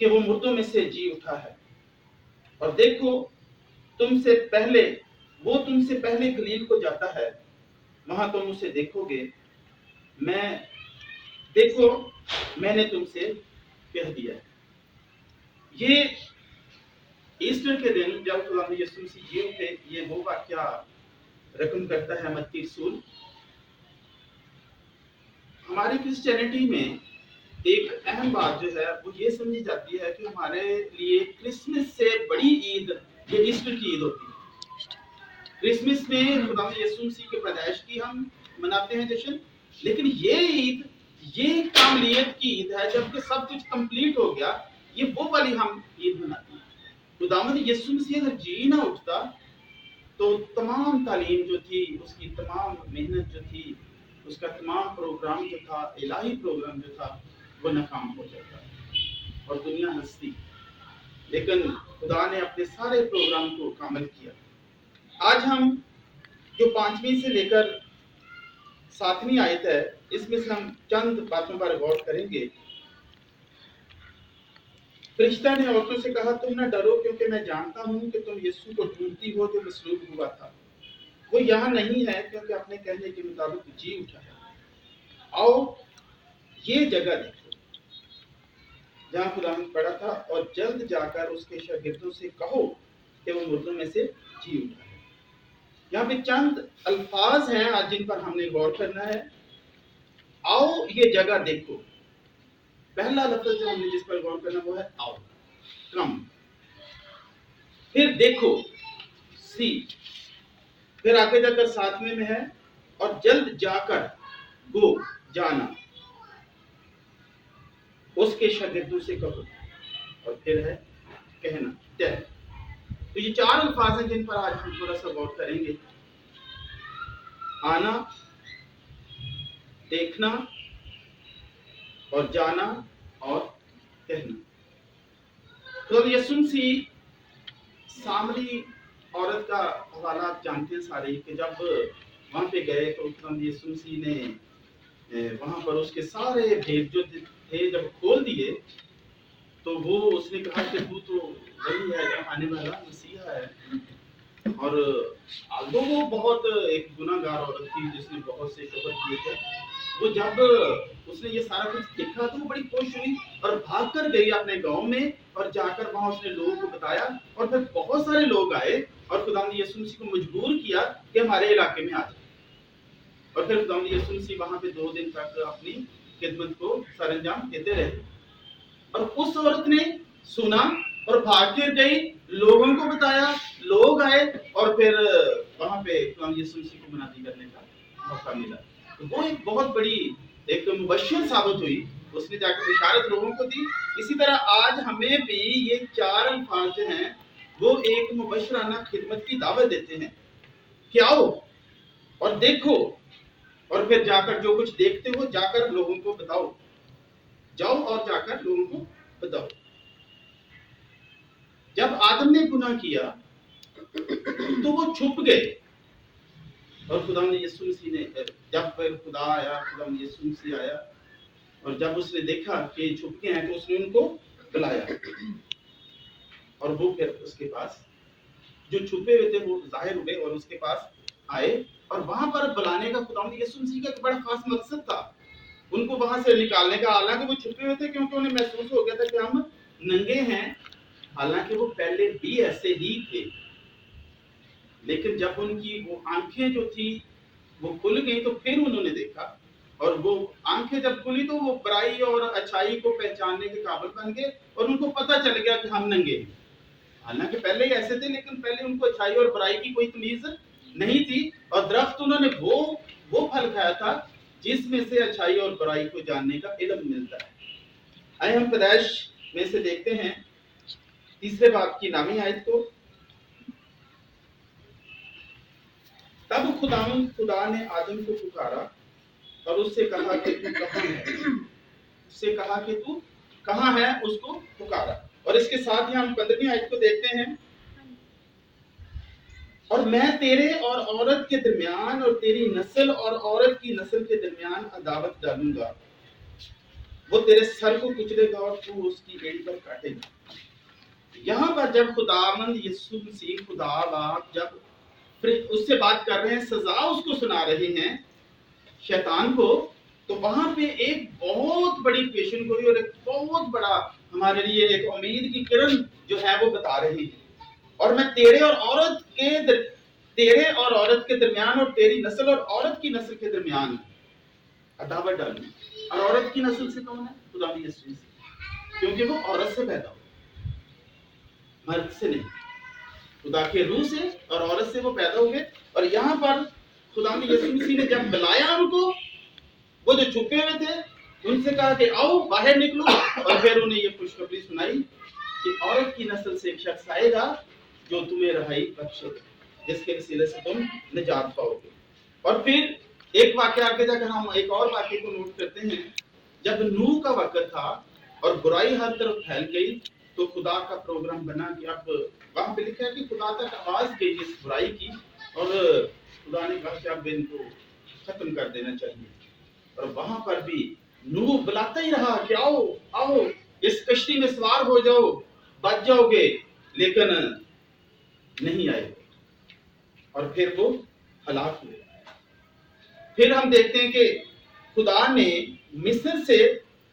کہ وہ مردوں میں سے جی اٹھا ہے، اور دیکھو تم سے پہلے گلیل کو جاتا ہے، وہاں تم اسے دیکھو گے، میں نے تم سے کہہ دیا ہے۔ یہ ایسٹر کے دن جب خدا یسوع مسیح جی اٹھے، یہ وہ واقعہ رقم کرتا ہے متی رسول۔ ہماری کرسچینٹی میں ایک اہم بات جو ہے وہ یہ سمجھی جاتی ہے کہ ہمارے لیے کرسمس سے بڑی عید یہ ایسٹر کی عید ہوتی ہے۔ کرسمس میں خدا یسوع مسیح کے پیدائش کی ہم مناتے ہیں جشن، لیکن یہ عید یہ کاملیت کی عید ہے، جب کہ سب کچھ کمپلیٹ ہو گیا، یہ وہ والی ہم عید مناتے ہیں۔ خداوند یسوع مسیح اگر جی نہ اٹھتا تو تمام تعلیم جو تھی، اس کی تمام محنت جو تھی، اس کا تمام پروگرام جو تھا، الہی پروگرام جو تھا، وہ ناکام ہو جاتا اور دنیا ہنستی۔ لیکن خدا نے اپنے سارے پروگرام کو کامل کیا۔ آج ہم جو 5ویں سے لے کر 7ویں آیت ہے، اس میں سے ہم چند باتوں پر غور کریں گے۔ فرشتہ نے عورتوں سے کہا، تم نہ ڈرو، کیونکہ میں جانتا ہوں کہ تم یسوع کو ڈھونڈتی ہو جو مصلوب ہوا تھا۔ وہ یہاں نہیں ہے، کیونکہ اپنے کہنے کے مطابق جی اٹھا ہے۔ آؤ یہ جگہ دیکھو جہاں خدا پڑا تھا، اور جلد جا کر اس کے شاگردوں سے کہو کہ وہ مردوں میں سے جی اٹھا ہے۔ یہاں پہ چند الفاظ ہیں آج جن پر ہم نے غور کرنا ہے۔ آؤ یہ جگہ دیکھو، پہلا لفظ جو ہم نے جس پر غور کرنا وہ ہے آؤ، کم۔ پھر دیکھو، سی، پھر آگے جا کر 7ویں میں ہے، اور جلد جا کر، گو، جانا، اس کے شاگردوں سے کہو، اور پھر ہے کہنا، ٹیل۔ تو یہ 4 الفاظ ہیں جن پر آج ہم تھوڑا سا غور کریں گے۔ آنا، دیکھنا، اور جانا، اور کہنا۔ تو یسوع مسیح سامری عورت کا حوالہ آپ جانتے ہیں سارے، کہ جب وہاں پہ گئے تو یسوع مسیح نے وہاں پر اس کے سارے بھید جو تھے جب کھول دیے، تو وہ اس نے کہا کہ تو وہی ہے جو آنے والا مسیح ہے۔ اور وہ بہت ایک گناہ گار عورت تھی جس نے بہت سے شوہر کیے تھے۔ وہ جب اس نے یہ سارا کچھ دیکھا تو وہ بڑی خوش ہوئی اور بھاگ کر گئی اپنے گاؤں میں، اور جا کر وہاں اس نے لوگوں کو بتایا، اور پھر بہت سارے لوگ آئے اور خداوند یسوع مسیح کو مجبور کیا کہ ہمارے علاقے میں آ جائے۔ اور پھر خداوند یسوع مسیح وہاں پہ 2 دن تک اپنی خدمت کو سر انجام دیتے رہے۔ اور اس عورت نے سنا اور بھاگ کر گئی، لوگوں کو بتایا، لوگ آئے، اور پھر وہاں پہ خداوند یسوع مسیح کو منادی کرنے کا موقع ملا۔ تو وہ ایک بہت بڑی ایک مبشر ثابت ہوئی، اس نے جا کر بشارت لوگوں کو دی۔ اسی طرح آج ہمیں بھی یہ 4 الفاظ جو ہیں وہ ایک مبشرانہ خدمت کی دعوت دیتے ہیں کہ آؤ اور دیکھو، اور پھر جا کر جو کچھ دیکھتے ہو جا کر لوگوں کو بتاؤ، جاؤ اور جا کر لوگوں کو بتاؤ۔ جب آدم نے گناہ کیا تو وہ چھپ گئے، اور خداوند یسوع مسیح نے جب خدا آیا، خداوند یسوع مسیح آیا، اور جب اس نے دیکھا کہ چھپ گئے ہیں تو اس نے ان کو بلایا، اور وہ پھر اس کے پاس جو چھپے ہوئے تھے وہ ظاہر ہوئے اور اس کے پاس آئے۔ اور وہاں پر بلانے کا خداوند یسوع مسیح کا ایک بڑا خاص مقصد تھا، ان کو وہاں سے نکالنے کا۔ حالانکہ وہ چھپے ہوئے تھے کیونکہ انہیں محسوس ہو گیا تھا کہ ہم ننگے ہیں، حالانکہ وہ پہلے بھی ایسے ہی تھے، لیکن جب ان کی وہ آنکھیں جو تھی وہ کھل گئی تو پھر انہوں نے دیکھا، اور وہ آنکھیں جب کھلی تو وہ برائی اور اچھائی کو پہچاننے کے قابل بن گئے، اور ان کو پتہ چل گیا کہ ہم ننگے ہیں۔ حالانکہ پہلے ہی ایسے تھے، لیکن پہلے ان کو اچھائی اور برائی کی کوئی تمیز نہیں تھی، اور درخت انہوں نے وہ پھل کھایا تھا جس میں سے اچھائی اور برائی کو جاننے کا علم ملتا ہے۔ آئے ہم پیدائش میں سے دیکھتے ہیں 3 باب کی 9ویں آیت کو۔ تب خدا نے آدم کو پکارا اور اس سے کہا کہ تو کہاں ہے؟ اس سے کہا کہ تو کہاں ہے، اس کو پکارا۔ اور اس کے ساتھ ہی ہم 15ویں آیت کو دیکھتے ہیں، اور میں تیرے اور عورت کے درمیان اور تیری نسل اور عورت کی نسل کے درمیان عداوت ڈالوں گا، وہ تیرے سر کو کچلے گا اور تو اس کی ایڑی پر کاٹے گا۔ یہاں پر جب خداوند یسوع مسیح خدا باپ جب پھر اس سے بات کر رہے ہیں، سزا اس کو سنا رہے ہیں شیطان کو، تو وہاں پہ ایک بہت بڑی پیشن گوئی اور ایک بہت بڑا ہمارے لیے ایک امید کی کرن جو ہے وہ بتا رہی ہے۔ اور میں تیرے اور عورت کے درمیان اور تیری نسل اور عورت کی نسل کے درمیان عداوت ڈالوں۔ اور عورت کی نسل سے کون ہے؟ خدا یسوع سے، کیونکہ وہ عورت سے پیدا ہو، مرد سے نہیں، خدا کے روح سے اور عورت سے وہ پیدا ہو گئے۔ اور یہاں پر خدا یسوع مسیح نے جب بلایا ان کو، وہ جو چھپے ہوئے تھے ان سے کہا کہ آؤ باہر نکلو، اور پھر انہیں یہ خوشخبری سنائی کہ عورت کی نسل سے ایک شخص آئے گا جو تمہیں رہائی بخشے گا، جس کے وسیلے سے تم نجات پاؤ گے۔ اور پھر ایک واقعہ آگے جا کر ہم ایک اور واقعے کو نوٹ کرتے ہیں، جب نوح کا وقت تھا اور برائی ہر طرف پھیل گئی، تو خدا کا پروگرام بنا کہ اب وہاں پہ لکھا ہے کہ خدا تک آواز گئی اس برائی کی، اور خدا نے کہا کہ اب ان کو ختم کر دینا چاہیے۔ اور وہاں پر بھی نوح بلاتا ہی رہا کہ آؤ آؤ اس کشتی میں سوار ہو جاؤ، بچ جاؤ گے، لیکن نہیں آئے، اور پھر وہ ہلاک ہوئے۔ پھر ہم دیکھتے ہیں کہ خدا نے مصر سے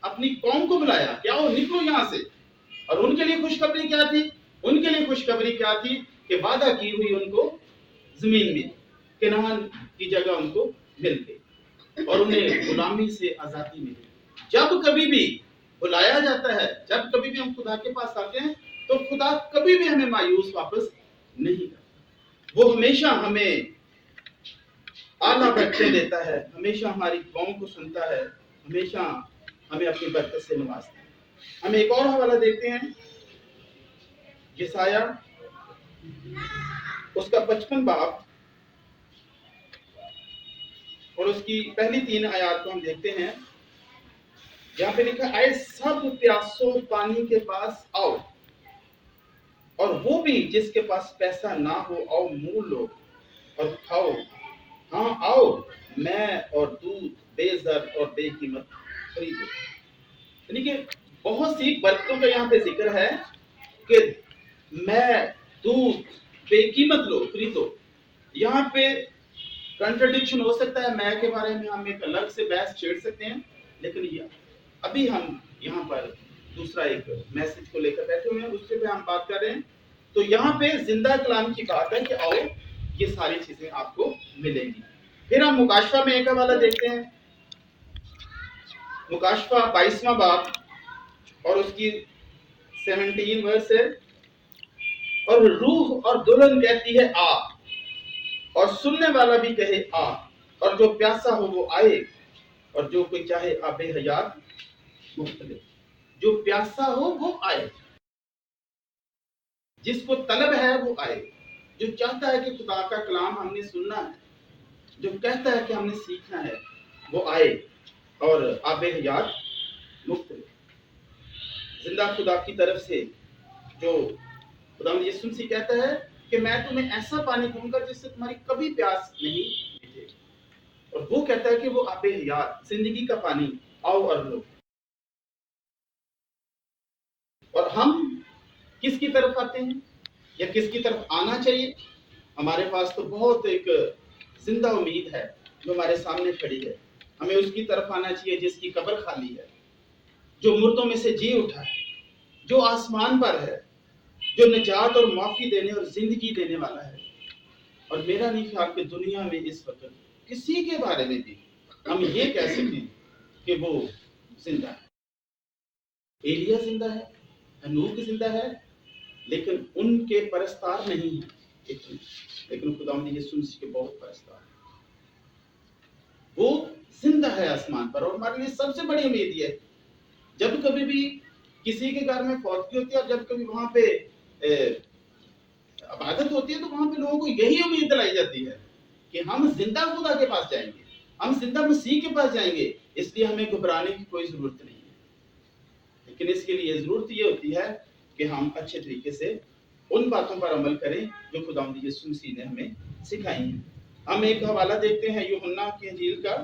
اپنی قوم کو بلایا کہ آؤ نکلو یہاں سے، اور ان کے لیے خوشخبری کیا تھی؟ ان کے لیے خوشخبری کیا تھی کہ وعدہ کی ہوئی ان کو زمین میں کنعان کی جگہ ان کو مل گئی، اور انہیں غلامی سے آزادی ملی۔ جب کبھی بھی بلایا جاتا ہے، جب کبھی بھی ہم خدا کے پاس آتے ہیں، تو خدا کبھی بھی ہمیں مایوس واپس نہیں کرتا۔ وہ ہمیشہ ہمیں اعلیٰ برکتیں دیتا ہے، ہمیشہ ہماری قوم کو سنتا ہے، ہمیشہ ہمیں اپنی برکت سے نوازتا ہے۔ ہم ایک اور حوالہ دیکھتے ہیں، یسایہ اس کا 55 باب اور اس کی پہلی 3 آیات کو ہم دیکھتے ہیں۔ یہاں پہ لکھا ہے، اے سب پیاسو پانی کے پاس آؤ، اور وہ بھی جس کے پاس پیسہ نہ ہو آؤ منہ لو اور کھاؤ، ہاں آؤ میں اور دودھ بے زر اور بے قیمت خریدو۔ یعنی کہ بہت سی برکتوں کا یہاں پہ ذکر ہے کہ میں دودھ بے قیمت لو خریدو۔ یہاں پہ کنٹرڈکشن ہو سکتا ہے، میں کے بارے میں ہم ایک الگ سے بحث چھیڑ سکتے ہیں، لیکن ابھی ہم یہاں پر دوسرا ایک میسج کو لے کر بیٹھے ہوئے ہیں، اس سے ہم بات کر رہے ہیں۔ تو یہاں پہ زندہ کلام کی بات ہے کہ آؤ یہ ساری چیزیں آپ کو ملیں گی۔ پھر ہم مکاشفہ میں ایک حوالہ دیکھتے ہیں، مکاشفہ 22واں باب اور اس کی 17 ورس ہے، اور روح اور دلہن کہتی ہے آ، اور سننے والا بھی کہے آ، اور جو پیاسا ہو وہ آئے، اور جو کوئی چاہے آب حیات مختلف۔ جو پیاسا ہو وہ آئے، جس کو طلب ہے وہ آئے، جو چاہتا ہے کہ خدا کا کلام ہم نے سننا ہے، جو کہتا ہے کہ ہم نے سیکھنا ہے، وہ آئے، اور آب حیات مختلف۔ زندہ خدا کی طرف سے جو خدا یسوع مسیح کہتا ہے کہ میں تمہیں ایسا پانی دوں گا جس سے تمہاری کبھی پیاس نہیں مٹے، اور وہ کہتا ہے کہ وہ آب حیات زندگی کا پانی، آؤ اور لو۔ اور ہم کس کی طرف آتے ہیں یا کس کی طرف آنا چاہیے؟ ہمارے پاس تو بہت ایک زندہ امید ہے جو ہمارے سامنے کھڑی ہے، ہمیں اس کی طرف آنا چاہیے جس کی قبر خالی ہے، جو مردوں میں سے جی اٹھا ہے، جو آسمان پر ہے، جو نجات اور معافی دینے اور زندگی دینے والا ہے۔ اور میرا نہیں خیال کہ دنیا میں اس وقت کسی کے بارے میں بھی ہم یہ کہہ سکیں کہ وہ زندہ ہے۔ ایلیا زندہ ہے، ہنوک زندہ ہے، لیکن ان کے پرستار نہیں ہیں، لیکن خداوند یسوع مسیح کے بہت پرستار ہیں۔ وہ زندہ ہے آسمان پر، اور ہمارے لیے سب سے بڑی امید یہ ہے جب کبھی بھی کسی کے گھر میں فوتگی ہوتی ہے اور جب کبھی وہاں پہ عبادت ہوتی ہے، تو وہاں پہ لوگوں کو یہی امید دلائی جاتی ہے کہ ہم زندہ خدا کے پاس جائیں گے، ہم زندہ مسیح کے پاس جائیں گے، اس لیے ہمیں گھبرانے کی کوئی ضرورت نہیں ہے۔ لیکن اس کے لیے ضرورت یہ ہوتی ہے کہ ہم اچھے طریقے سے ان باتوں پر عمل کریں جو خداوند یسوع مسیح نے ہمیں سکھائی ہیں۔ ہم ایک حوالہ دیکھتے ہیں یوحنا کی انجیل کا،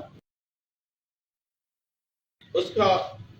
اس کا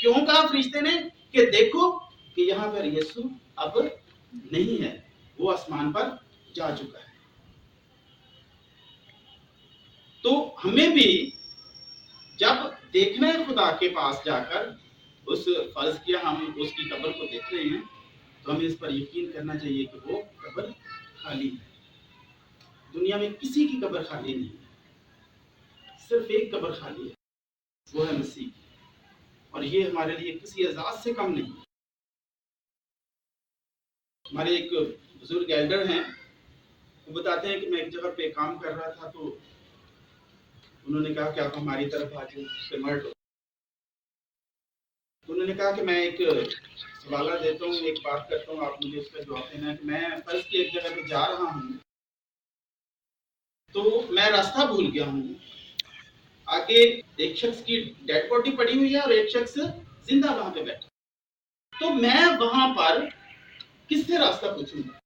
کیوں کہا فرشتے نے کہ دیکھو کہ یہاں پر یسوع اب نہیں ہے، وہ آسمان پر جا چکا ہے۔ تو ہمیں بھی جب دیکھنا ہے خدا کے پاس جا کر، اس فرض کیا ہم اس کی قبر کو دیکھ رہے ہیں، تو ہمیں اس پر یقین کرنا چاہیے کہ وہ قبر خالی ہے۔ دنیا میں کسی کی قبر خالی نہیں ہے، صرف ایک قبر خالی ہے، وہ ہے مسیح، اور یہ ہمارے لیے کسی اعزاز سے کم نہیں ہے۔ ہمارے ایک بزرگ ایلڈر ہیں، وہ بتاتے ہیں کہ میں ایک جگہ پہ کام کر رہا تھا، تو انہوں نے کہا کہ آپ ہماری طرف آ جائیں، کنورٹ ہو۔ تو انہوں نے کہا کہ میں ایک حوالہ دیتا ہوں، ایک بات کرتا ہوں، آپ مجھے اس کا جواب دینا ہے کہ میں فرض کی ایک جگہ پہ جا رہا ہوں، تو میں راستہ بھول گیا ہوں، آگے ایک شخص کی ڈیڈ باڈی پڑی ہوئی ہے اور ایک شخص زندہ وہاں پہ بیٹھا، تو میں وہاں پر کس سے راستہ پوچھوں گا؟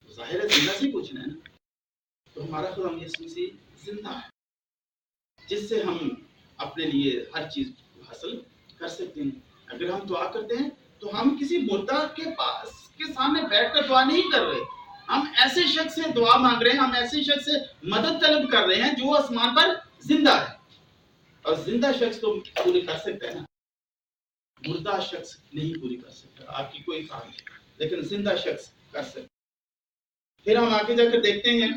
ظاہر ہے زندہ سے پوچھنا ہے نا۔ تو ہمارا خدا یسوع مسیح زندہ ہے، جس سے ہم اپنے لیے ہر چیز حاصل کر سکتے ہیں۔ اگر ہم دعا کرتے ہیں تو ہم کسی مردہ کے پاس کے سامنے بیٹھ کر دعا نہیں کر رہے، ہم ایسے شخص سے دعا مانگ رہے ہیں، ہم ایسے شخص سے مدد طلب کر رہے ہیں جو آسمان پر زندہ ہے، اور زندہ شخص تو پوری کر سکتا ہے نا، مردہ شخص نہیں پوری کر سکتا آپ کی کوئی کام نہیں، لیکن زندہ شخص کر سکتا۔ پھر ہم آگے جا کر دیکھتے ہیں،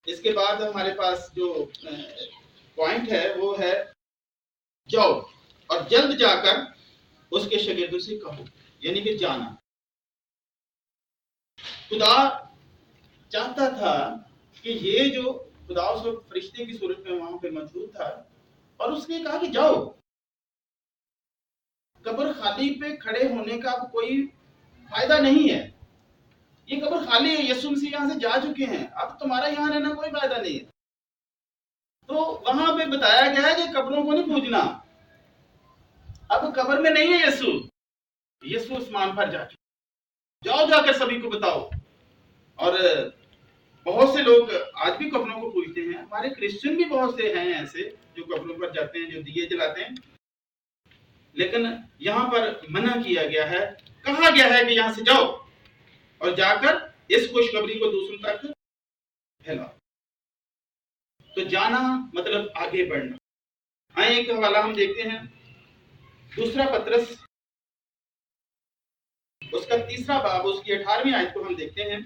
اس کے بعد ہمارے پاس جو پوائنٹ ہے وہ ہے جاؤ اور جلد جا کر اس کے شاگردوں سے کہو، یعنی کہ جانا۔ خدا چاہتا تھا کہ یہ جو خدا اس وقت فرشتے کی صورت میں وہاں پہ موجود تھا، اور اس نے کہا کہ جاؤ، قبر خالی پہ کھڑے ہونے کا کوئی فائدہ نہیں ہے، یہ قبر خالی ہے، یسوع مسیح یہاں سے جا چکے ہیں، اب تمہارا یہاں رہنا کوئی فائدہ نہیں ہے۔ تو وہاں پہ بتایا گیا ہے کہ قبروں کو نہیں پوجنا، اب قبر میں نہیں ہے یسوع، یسوع آسمان پر جا چکے، جاؤ جا کر سبھی کو بتاؤ۔ اور بہت سے لوگ آج بھی قبروں کو پوجتے ہیں، ہمارے کرسچن بھی بہت سے ہیں ایسے جو قبروں پر جاتے ہیں، جو دیے جلاتے ہیں، لیکن یہاں پر منع کیا گیا ہے، کہا گیا ہے کہ یہاں سے جاؤ اور جا کر اس خوشخبری کو دوسروں تک پھیلاؤ۔ تو جانا مطلب آگے بڑھنا۔ آئیں ایک حوالہ ہم دیکھتے ہیں، دوسرا پطرس اس کا 3 باب، اس کی 18ویں آیت کو ہم دیکھتے ہیں،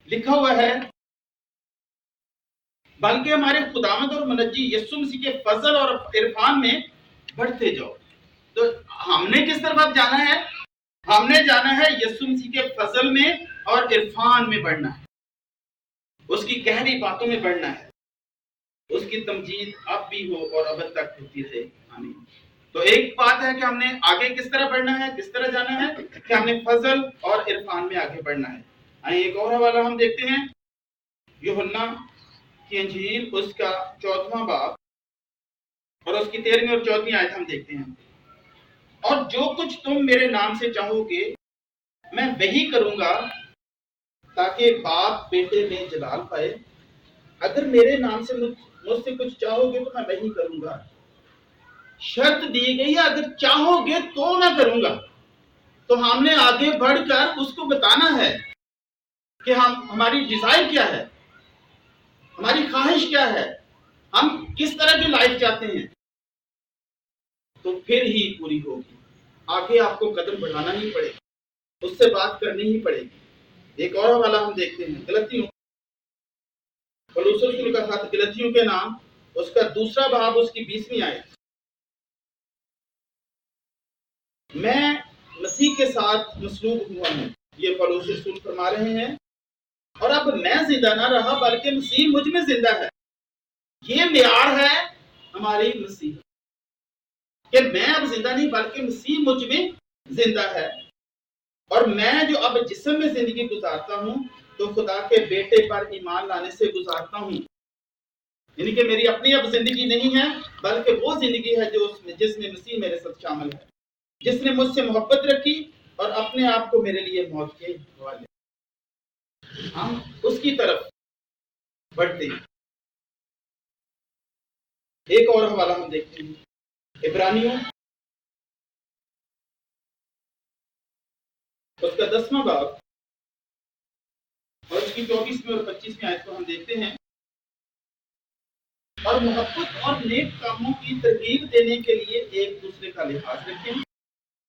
لکھا ہوا ہے بلکہ ہمارے خداوند اور منجی یسوع مسیح کے فضل اور عرفان میں بڑھتے جاؤ۔ تو ہم نے کس طرف اب جانا ہے؟ ہم نے جانا ہے یسوع مسیح کے فضل میں اور عرفان میں بڑھنا ہے، اس کی گہری باتوں میں بڑھنا ہے، اس کی تمجید اب بھی ہو اور ابد تک ہوتی رہے، آمین۔ تو ایک بات ہے کہ ہم نے آگے کس طرح بڑھنا ہے، کس طرح جانا ہے، کہ ہم نے فضل اور عرفان میں آگے بڑھنا ہے۔ آئیں ایک اور حوالہ ہم دیکھتے ہیں، یوحنا کی انجیل اس کا 14واں باب اور اس کی 13ویں اور 14ویں آیت ہم دیکھتے ہیں، اور جو کچھ تم میرے نام سے چاہو گے میں وہی کروں گا تاکہ باپ بیٹے میں جلال پائے، اگر میرے نام سے مجھ سے کچھ چاہو گے تو میں وہی کروں گا۔ شرط دی گئی ہے، اگر چاہو گے تو میں کروں گا۔ تو ہم نے آگے بڑھ کر اس کو بتانا ہے کہ ہماری ڈیزائر کیا ہے، ہماری خواہش کیا ہے، ہم کس طرح کی لائف چاہتے ہیں، تو پھر ہی پوری ہوگی۔ آگے آپ کو قدم بڑھانا ہی پڑے گا، اس سے بات کرنی ہی پڑے گی۔ ایک اور حوالہ ہم دیکھتے ہیں، غلطیوں، پولس رسول کا خط غلطیوں کے نام، اس کا 2 باب، اس کی 20ویں آیت، میں مسیح کے ساتھ مصلوب ہوا ہوں، یہ پولس رسول فرما رہے ہیں، اور اب میں زندہ نہ رہا بلکہ مسیح مجھ میں زندہ ہے۔ یہ معیار ہے ہماری مسیح، کہ میں اب زندہ نہیں بلکہ مسیح مجھ میں زندہ ہے، اور میں جو اب جسم میں زندگی گزارتا ہوں تو خدا کے بیٹے پر ایمان لانے سے گزارتا ہوں، یعنی کہ میری اپنی اب زندگی نہیں ہے بلکہ وہ زندگی ہے جس میں مسیح میرے ساتھ شامل ہے، جس نے مجھ سے محبت رکھی اور اپنے آپ کو میرے لیے موت کے حوالے۔ ہم اس کی طرف بڑھتے ہیں۔ ایک اور حوالہ ہم دیکھتے ہیں، عبرانیوں اس کا 10واں باب اور اس کی 24ویں اور 25ویں آیت کو ہم دیکھتے ہیں. اور محبت اور نیک کاموں کی ترغیب دینے کے لیے ایک دوسرے کا لحاظ رکھیں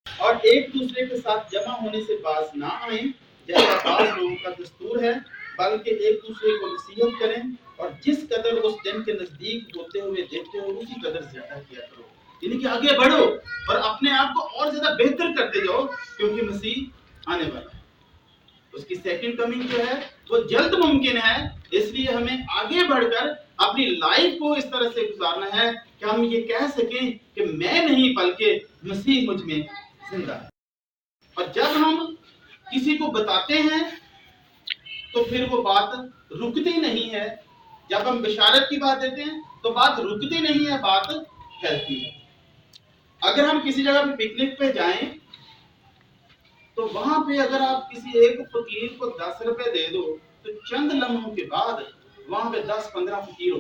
اور ایک دوسرے کے ساتھ جمع ہونے سے باز نہ آئیں جیسا بعض لوگوں کا دستور ہے، بلکہ ایک دوسرے کو نصیحت کریں اور جس قدر اس دن کے نزدیک ہوتے ہوئے دیکھتے ہو اسی قدر زیادہ کیا کرو. یعنی کہ آگے بڑھو اور اپنے آپ کو اور زیادہ بہتر کرتے جاؤ کیونکہ مسیح آنے والا ہے. اس کی سیکنڈ کمنگ جو ہے وہ جلد ممکن ہے، اس لیے ہمیں آگے بڑھ کر اپنی لائف کو اس طرح سے گزارنا ہے کہ ہم یہ کہہ سکیں کہ میں نہیں بلکہ مسیح مجھ میں زندہ ہے. اور جب ہم کسی کو بتاتے ہیں تو پھر وہ بات رکتی نہیں ہے. جب ہم بشارت کی بات دیتے ہیں تو بات رکتی نہیں ہے، بات پھیلتی ہے. اگر ہم کسی جگہ پہ پکنک پہ جائیں تو وہاں پہ اگر آپ کسی ایک فقیر کو 10 روپے دے دو تو چند لمحوں کے بعد وہاں پہ 10-15 فقیر ہو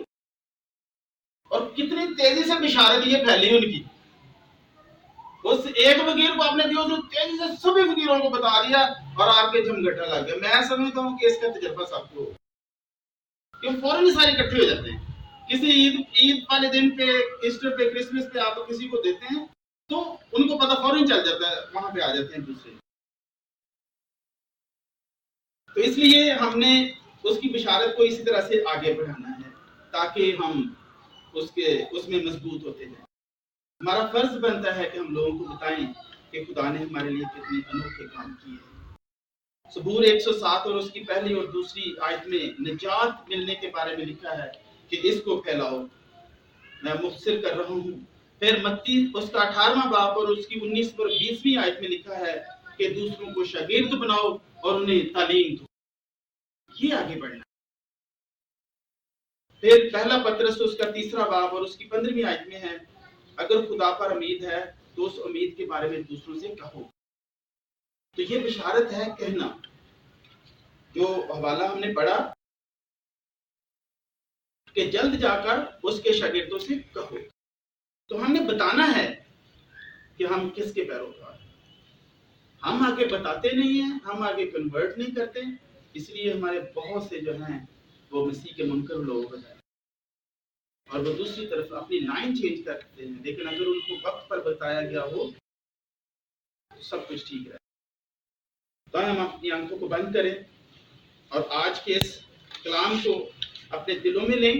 اور کتنی تیزی سے بشارت یہ پھیلی ان کی. اس ایک فقیر کو آپ نے دیا جو تیزی سے سبھی فقیروں کو بتا دیا اور آپ کے جھمگٹا لگ گیا. میں سمجھتا ہوں کہ اس کا تجربہ سب کو کہ فوراً ہی سارے اکٹھے ہو جاتے ہیں. کسی عید والے دن پہ، ایسٹر پہ، کرسمس پہ آپ کسی کو دیتے ہیں تو ان کو پتہ فوراً چل جاتا ہے، وہاں پہ آ جاتے ہیں دوسرے. تو اس لیے ہم نے اس کی بشارت کو اسی طرح سے آگے بڑھانا ہے تاکہ ہم اس میں مضبوط ہوتے جائیں. ہمارا فرض بنتا ہے کہ ہم لوگوں کو بتائیں کہ خدا نے ہمارے لیے کتنے انوکھے کام کیے ہیں. زبور 107 اور اس کی پہلی اور دوسری آیت میں نجات ملنے کے بارے میں لکھا ہے کہ اس کو پھیلاؤ. میں مختصر کر رہا ہوں. پھر متی اس کا 18واں باب اور اس کی 19 اور 20ویں آیت میں لکھا ہے کہ دوسروں کو شاگرد بناؤ اور انہیں تعلیم دو. یہ آگے بڑھنا. پھر پہلا پترس اس کا 3واں باب اور اس کی 15ویں آیت میں ہے اگر خدا پر امید ہے تو اس امید کے بارے میں دوسروں سے کہو. تو یہ بشارت ہے کہنا. جو حوالہ ہم نے پڑھا کہ جلد جا کر اس کے شاگردوں سے کہو. تو ہم نے بتانا ہے کہ ہم کس کے پیروکار ہیں. ہم آگے بتاتے نہیں ہیں، ہم آگے کنورٹ نہیں کرتے، اس لیے ہمارے بہت سے جو ہیں وہ مسیح کے منکر لوگ ہو جائیں اور وہ دوسری طرف اپنی لائن چینج کرتے ہیں. لیکن اگر ان کو وقت پر بتایا گیا ہو تو سب کچھ ٹھیک رہے. تو ہم اپنی آنکھوں کو بند کریں اور آج کے اس کلام کو اپنے دلوں میں لیں